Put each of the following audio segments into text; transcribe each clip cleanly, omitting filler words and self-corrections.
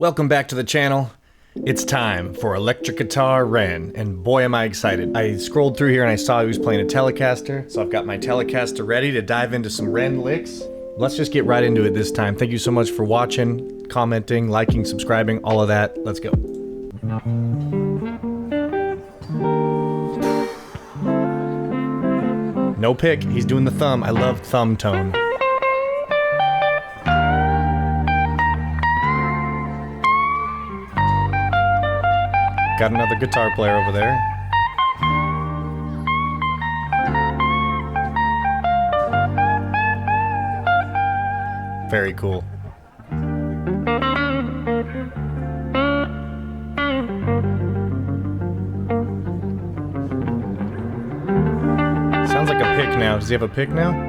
Welcome back to the channel. It's time for electric guitar REN, and boy am I excited. I scrolled through here and I saw he was playing a Telecaster, so I've got my Telecaster ready to dive into some REN licks. Let's just get right into it this time. Thank you so much for watching, commenting, liking, subscribing, all of that. Let's go. No pick, he's doing the thumb. I love thumb tone. Got another guitar player over there. Very cool. Sounds like a pick now. Does he have a pick now?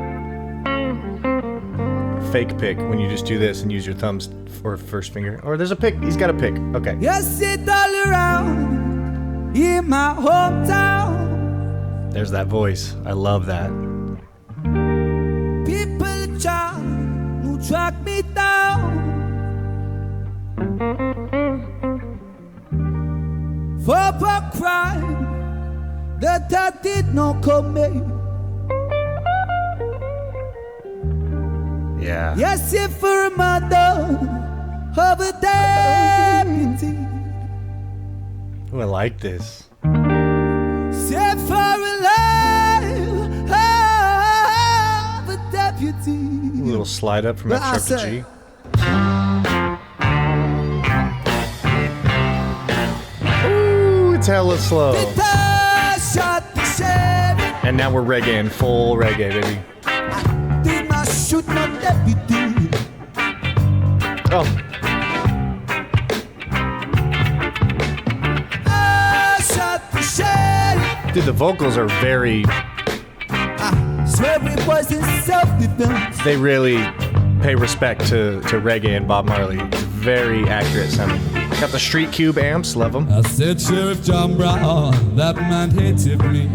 Fake pick when you just do this and use your thumbs or first finger. Or there's a pick. He's got a pick. Okay. Yes, it all around in my hometown. There's that voice. I love that. People try to track me down for a crime that I did not commit. Yeah. Yes, if for a mother of a deputy. Ooh, I like this. Say for a life of a deputy. A little slide up from F sharp to G. Ooh, it's hella slow. And now we're reggae, full reggae, baby. Shoot my deputy. Oh. Dude, the vocals are very... They really pay respect to reggae and Bob Marley. It's very accurate sounding. Got the Street Cube amps, love them. I said, Sheriff John Brown, that man hated me.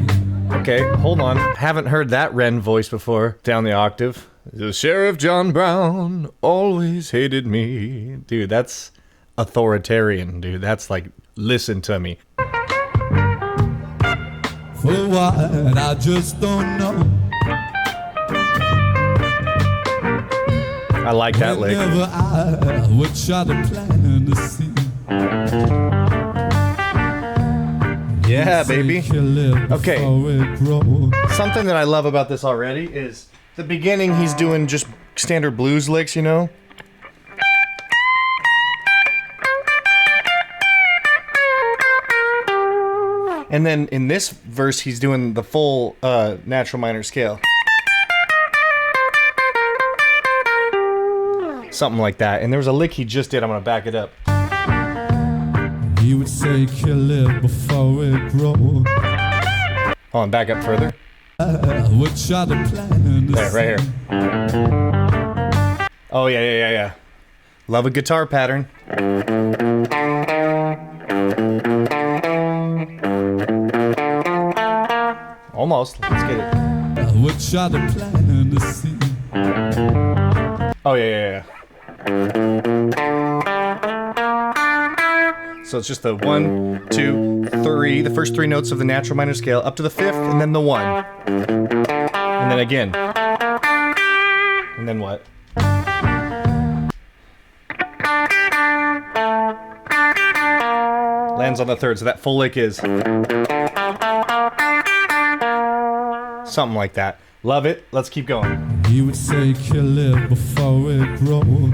Okay, hold on. Haven't heard that REN voice before. Down the octave. The Sheriff John Brown always hated me. Dude, that's authoritarian, dude. That's like, listen to me. For what, I just don't know. I like that lick. Whenever I would try to plan to see. Yeah, baby. Okay. Something that I love about this already is the beginning, he's doing just standard blues licks, you know? And then in this verse, he's doing the full natural minor scale. Something like that. And there was a lick he just did. I'm gonna back it up. He would say, kill it before it grows. Hold on, back up further. Would try to plan there, right here. Oh, yeah. Love a guitar pattern. Almost. Let's get it. Would try to plan to see. Oh, yeah. So it's just the 1, 2, 3, the first 3 notes of the natural minor scale, up to the 5th, and then the 1. And then again. And then what? Lands on the 3rd, so that full lick is... something like that. Love it. Let's keep going. He would say, kill it before it grows.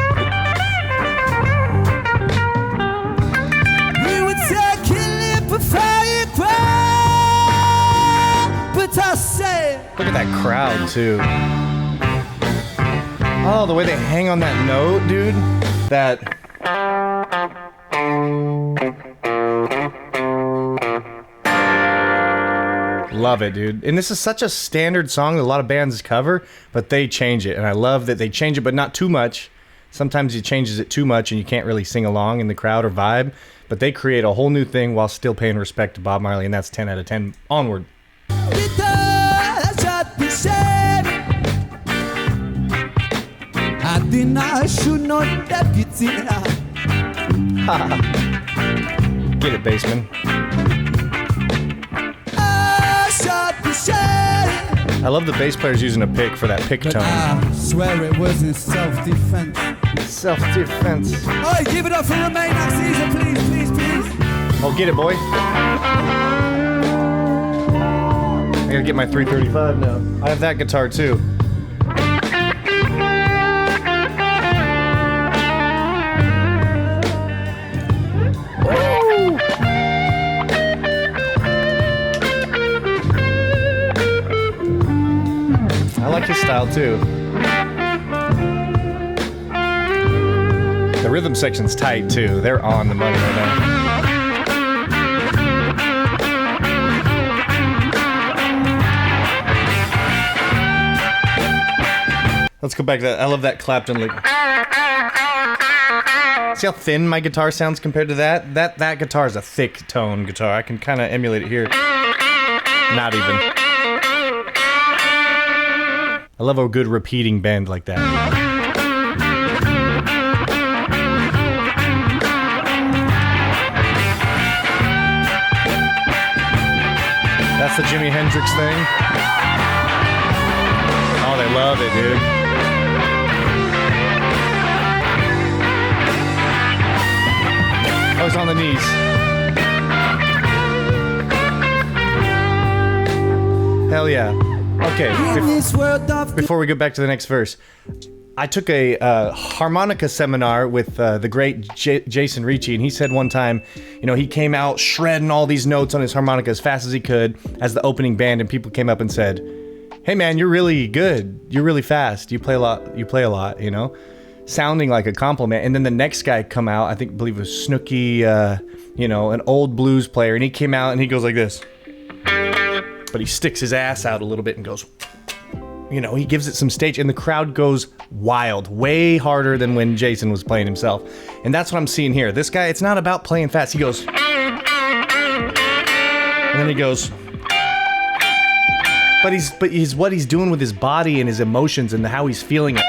Look at that crowd, too. Oh, the way they hang on that note, dude. That... Love it, dude. And this is such a standard song that a lot of bands cover, but they change it. And I love that they change it, but not too much. Sometimes he changes it too much and you can't really sing along in the crowd or vibe. But they create a whole new thing while still paying respect to Bob Marley, and that's 10 out of 10. Onward. I did not shoot no deputy. Get it, bassman. I love the bass players using a pick for that pick tone. I swear it was in self-defense. Self-defense. Oh, give it up for Remain Caesar, please, please, please. Oh, get it, boy. I gotta get my 335 now. I have that guitar too. I like his style too. The rhythm section's tight too. They're on the money right now. Let's go back to that. I love that Clapton lick. See how thin my guitar sounds compared to that? That guitar is a thick tone guitar. I can kind of emulate it here. Not even. I love a good repeating bend like that. That's the Jimi Hendrix thing. Oh, they love it, dude. Oh, it's on the knees. Hell yeah. Okay, before we go back to the next verse, I took a harmonica seminar with the great Jason Ricci, and he said one time, you know, he came out shredding all these notes on his harmonica as fast as he could as the opening band, and people came up and said, "Hey man, you're really good. You're really fast. You play a lot, you know?" Sounding like a compliment. And then the next guy come out, I believe it was Snooky, you know, an old blues player, and he came out and he goes like this. But he sticks his ass out a little bit and goes, you know, he gives it some stage, and the crowd goes wild, way harder than when Jason was playing himself. And that's what I'm seeing here. This guy, it's not about playing fast. He goes, and then he goes, but he's what he's doing with his body and his emotions and how he's feeling it.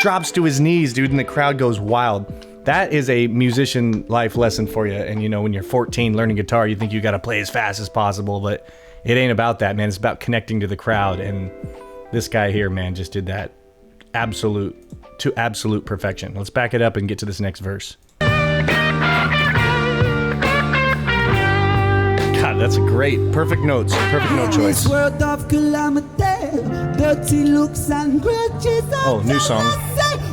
Drops to his knees, dude, and the crowd goes wild. That is a musician life lesson for you. And you know, when you're 14 learning guitar, you think you got to play as fast as possible, but it ain't about that, man. It's about connecting to the crowd. And this guy here, man, just did that to absolute perfection. Let's back it up and get to this next verse. God, that's a great, perfect notes, perfect note choice. Oh, new song.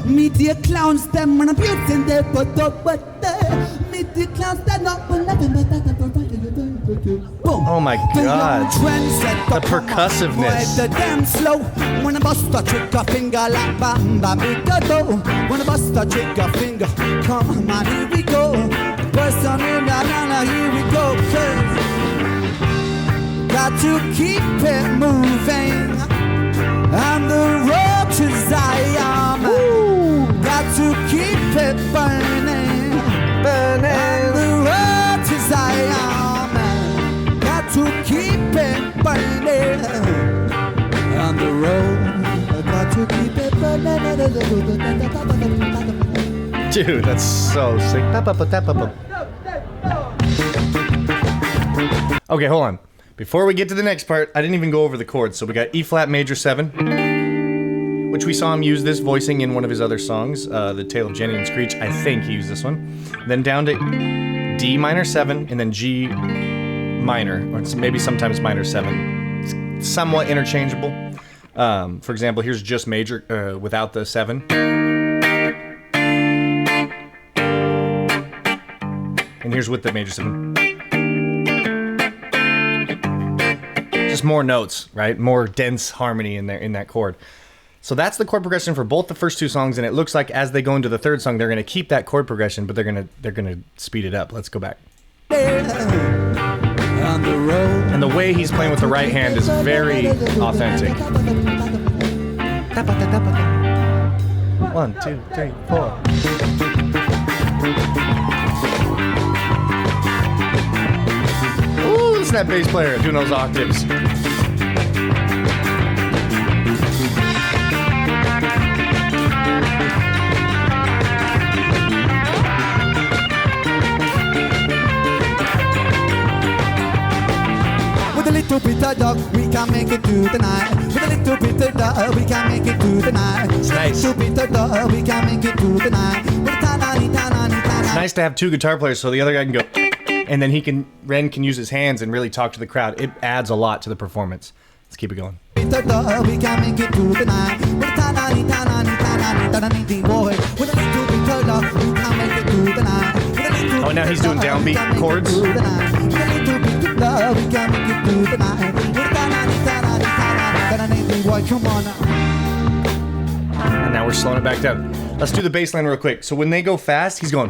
Meet the clowns, them when I'm beauty, they put up, but meet the clowns, they're not nothing but oh my God, the percussiveness. The damn slow when I bust a trick a finger like bam bam big go. When I bust a trick a finger, come on, here we go. Person in la la, here we go. Got to keep it moving on the road to Zion. Got to keep it burning, burning. The road to Zion. Got to keep it burning on the road. Got to keep it burning. Dude, that's so sick. Okay, hold on. Before we get to the next part, I didn't even go over the chords. So we got E flat major 7, which we saw him use this voicing in one of his other songs, The Tale of Jenny and Screech. I think he used this one. Then down to D minor 7, and then G minor, or maybe sometimes minor 7. It's somewhat interchangeable. For example, here's just major without the 7. And here's with the major 7. Just more notes, right? More dense harmony in there in that chord. So that's the chord progression for both the first two songs, and it looks like as they go into the third song, they're going to keep that chord progression, but they're going to speed it up. Let's go back. And the way he's playing with the right hand is very authentic. 1, 2, 3, 4. Ooh, listen to that bass player doing those octaves. little bit of luck, we can make it through the night. With a little bit of luck, we can make it through the night. It's nice. With a little bit of luck, we can make it through the night. It's nice to have two guitar players so the other guy can go, and then Ren can use his hands and really talk to the crowd. It adds a lot to the performance. Let's keep it going. We can make it through the night. With a little bit of luck, we can make it through the night. Oh, now he's doing downbeat chords. With a little bit of love, we can make it through the night. Boy, come on now. And now we're slowing it back down. Let's do the bass line real quick. So when they go fast, he's going.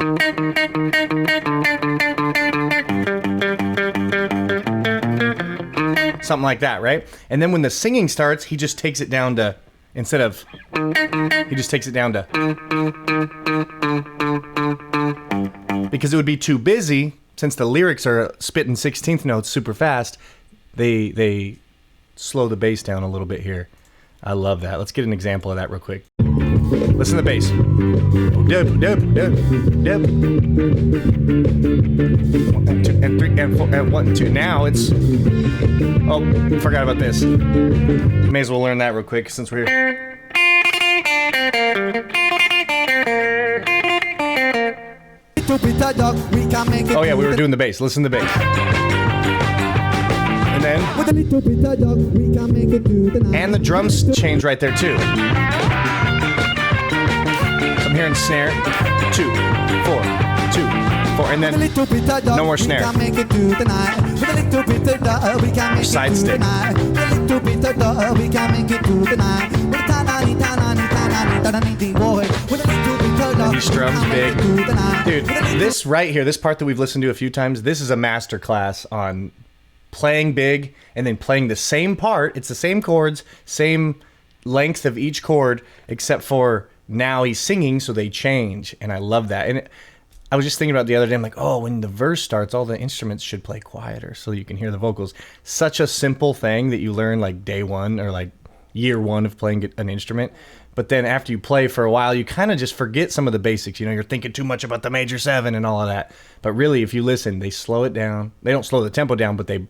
Something like that, right? And then when the singing starts, he just takes it down to, instead of, he just takes it down to. Because it would be too busy, since the lyrics are spitting 16th notes super fast, they slow the bass down a little bit here. I love that. Let's get an example of that real quick. Listen to the bass. And 2 and 3 and 4 and 1 2. Now it's. Oh, forgot about this. May as well learn that real quick since we're here. Oh yeah, we were doing the bass. Listen to the bass. And then. And the drums change right there too. I'm hearing snare, 2, 4, 2, 4, and then no more snare. Side stick. And he strums big. Dude, this right here, this part that we've listened to a few times, this is a master class on playing big and then playing the same part. It's the same chords, same length of each chord, except for now he's singing, so they change, and I love that. And I was just thinking about it the other day, I'm like, oh, when the verse starts, all the instruments should play quieter so you can hear the vocals. Such a simple thing that you learn like day one or like year one of playing an instrument. But then after you play for a while, you kind of just forget some of the basics. You know, you're thinking too much about the major 7 and all of that. But really, if you listen, they slow it down. They don't slow the tempo down, but they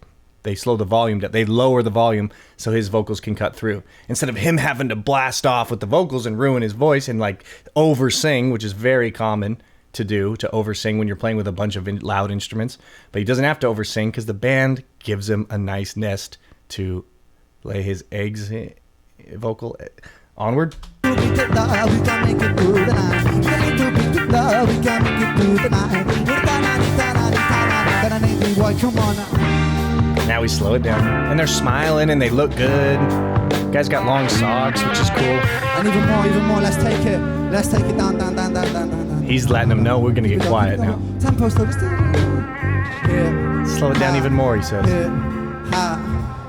slow the volume down. They lower the volume so his vocals can cut through. Instead of him having to blast off with the vocals and ruin his voice and like over sing, which is very common to do, to over sing when you're playing with a bunch of loud instruments. But he doesn't have to over sing because the band gives him a nice nest to lay his eggs vocal onward. Now we slow it down. And they're smiling and they look good. Guy's got long socks, which is cool. And even more, let's take it down. He's letting them know we're gonna get quiet now. Tempo slow. Slow it down even more, he says.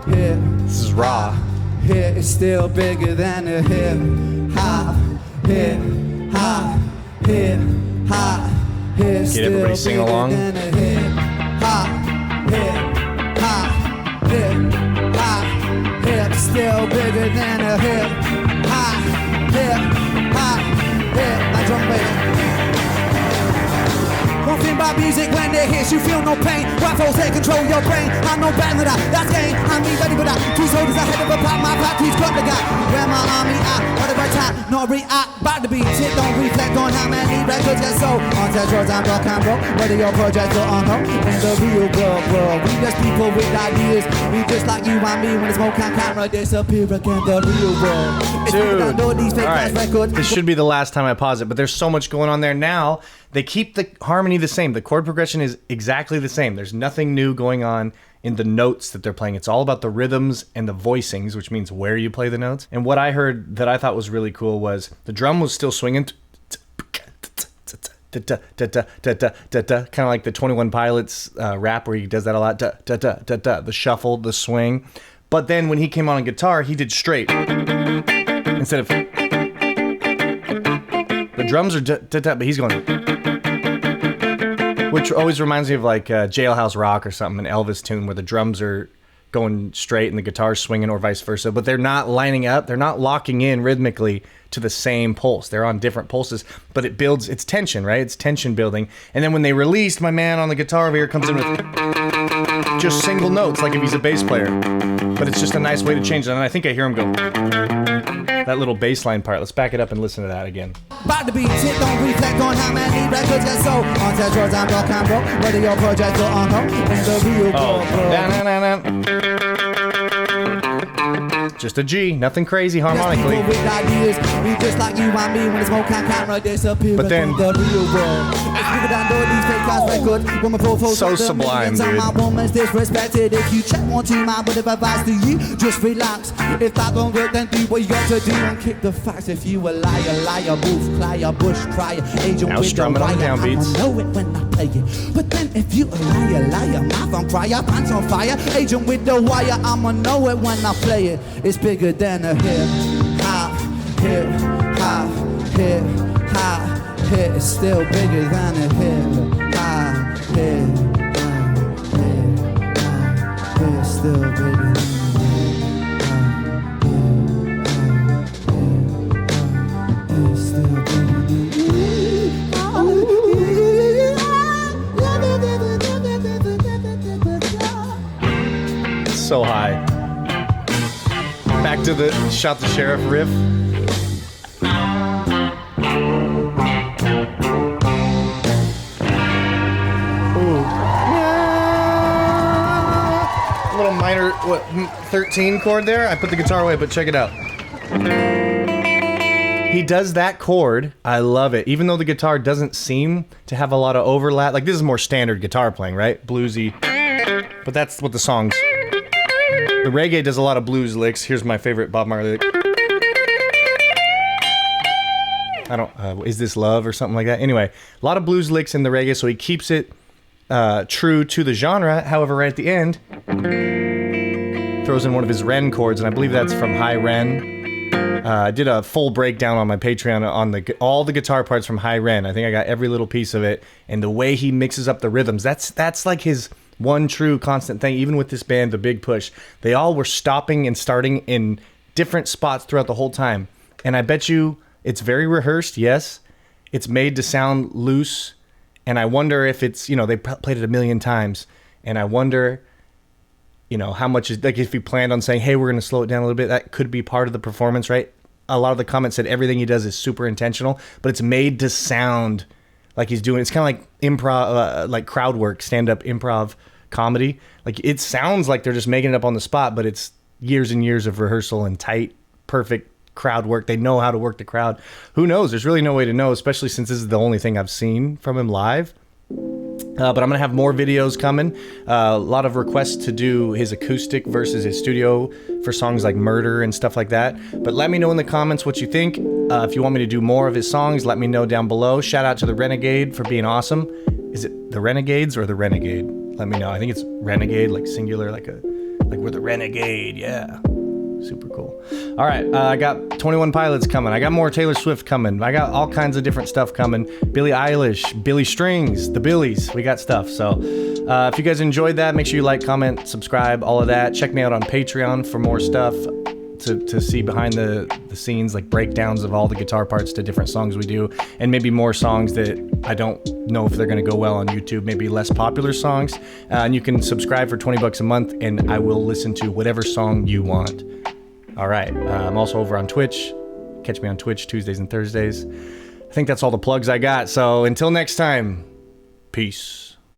This is raw. Hit is still bigger than a hip hop. Hip hop. Hip hop. Hip Get everybody sing along. Hip hop. Hip hop. Hip hop. Hip still bigger than a hip hop. Hip hop. Hip. My drum baby. One thing about music, when it hits you feel no pain. Rifles take control your brain. I'm no bad with that, that's game. I'm me ready with that. 2 soldiers ahead of a pop, my party's got the guy. Where my army at, what the right time, not react. Back the beat, it don't reflect on how many records get sold. On that drugs, I'm rock and roll. Whether your project or on hold. In the real world, we just people with ideas. We just like you and me when the smoke and camera disappear again. The real world. Dude, alright, this should be the last time I pause it, but there's so much going on there now. They keep the harmony the same. The chord progression is exactly the same. There's nothing new going on in the notes that they're playing. It's all about the rhythms and the voicings, which means where you play the notes. And what I heard that I thought was really cool was the drum was still swinging, kind of like the 21 Pilots rap where he does that a lot, the shuffle, the swing. But then when he came on guitar, he did straight instead of the drums are but he's going, which always reminds me of like Jailhouse Rock or something, an Elvis tune where the drums are going straight and the guitar's swinging, or vice versa, but they're not lining up, they're not locking in rhythmically to the same pulse. They're on different pulses, but it builds, it's tension, right? It's tension building. And then when they released, my man on the guitar over here comes in with just single notes, like if he's a bass player. But it's just a nice way to change it, and I think I hear him go. That little bass line part. Let's back it up and listen to that again. By the beat, it don't reflect on how many records get sold. On Tetros and rock and roll, whether your project or unknown, in the real world, bro. Just a G, nothing crazy harmonically. Yes, with ideas, we just like you and me when the smoke and camera disappear. But then, the real world. It's bigger than all these fake ass records. When my profiles so sublime, dude. My woman's disrespected. If you check one too, man, but if I advise to you, just relax. If that don't work, then do what you got to do and kick the facts. If you a liar, booth crier, bush crier, agent now with the strumming on the wire, downbeats. I know it when I play it. But then if you a liar, mouth on crier, pants on fire, agent with the wire, I'ma know it when I play it. It's bigger than a hip hop. It's still bigger than a hip hop. It's still bigger than it's still bigger. So high. Back to the Shot the Sheriff riff. Ooh. Little minor, 13 chord there? I put the guitar away, but check it out. He does that chord. I love it. Even though the guitar doesn't seem to have a lot of overlap. Like, this is more standard guitar playing, right? Bluesy. But that's what the song's... The reggae does a lot of blues licks. Here's my favorite Bob Marley lick. I don't, Is This Love or something like that? Anyway, a lot of blues licks in the reggae, so he keeps it true to the genre. However, right at the end, throws in one of his REN chords, and I believe that's from High REN. I did a full breakdown on my Patreon on all the guitar parts from High REN. I think I got every little piece of it, and the way he mixes up the rhythms, that's like his... one true constant thing. Even with this band, The Big Push, they all were stopping and starting in different spots throughout the whole time. And I bet you it's very rehearsed, yes. It's made to sound loose. And I wonder if it's, they played it a million times. And I wonder, how much is, like, if he planned on saying, hey, we're going to slow it down a little bit, that could be part of the performance, right? A lot of the comments said everything he does is super intentional, but it's made to sound like he's doing, it's kind of like improv, like crowd work, stand-up improv comedy. Like, it sounds like they're just making it up on the spot, but it's years and years of rehearsal and tight, perfect crowd work. They know how to work the crowd. Who knows? There's really no way to know, especially since this is the only thing I've seen from him live. But I'm going to have more videos coming. A lot of requests to do his acoustic versus his studio for songs like Murder and stuff like that. But let me know in the comments what you think. If you want me to do more of his songs, let me know down below. Shout out to the Renegade for being awesome. Is it the Renegades or the Renegade? Let me know. I think it's Renegade, like singular, like we're the Renegade. Yeah. Super cool. All right, I got 21 Pilots coming. I got more Taylor Swift coming. I got all kinds of different stuff coming. Billie Eilish, Billy Strings, the Billies. We got stuff. So if you guys enjoyed that, make sure you like, comment, subscribe, all of that. Check me out on Patreon for more stuff to see behind the scenes, like breakdowns of all the guitar parts to different songs we do, and maybe more songs that I don't know if they're going to go well on YouTube, maybe less popular songs. And you can subscribe for $20 a month, and I will listen to whatever song you want. All right. I'm also over on Twitch. Catch me on Twitch Tuesdays and Thursdays. I think that's all the plugs I got. So until next time, peace.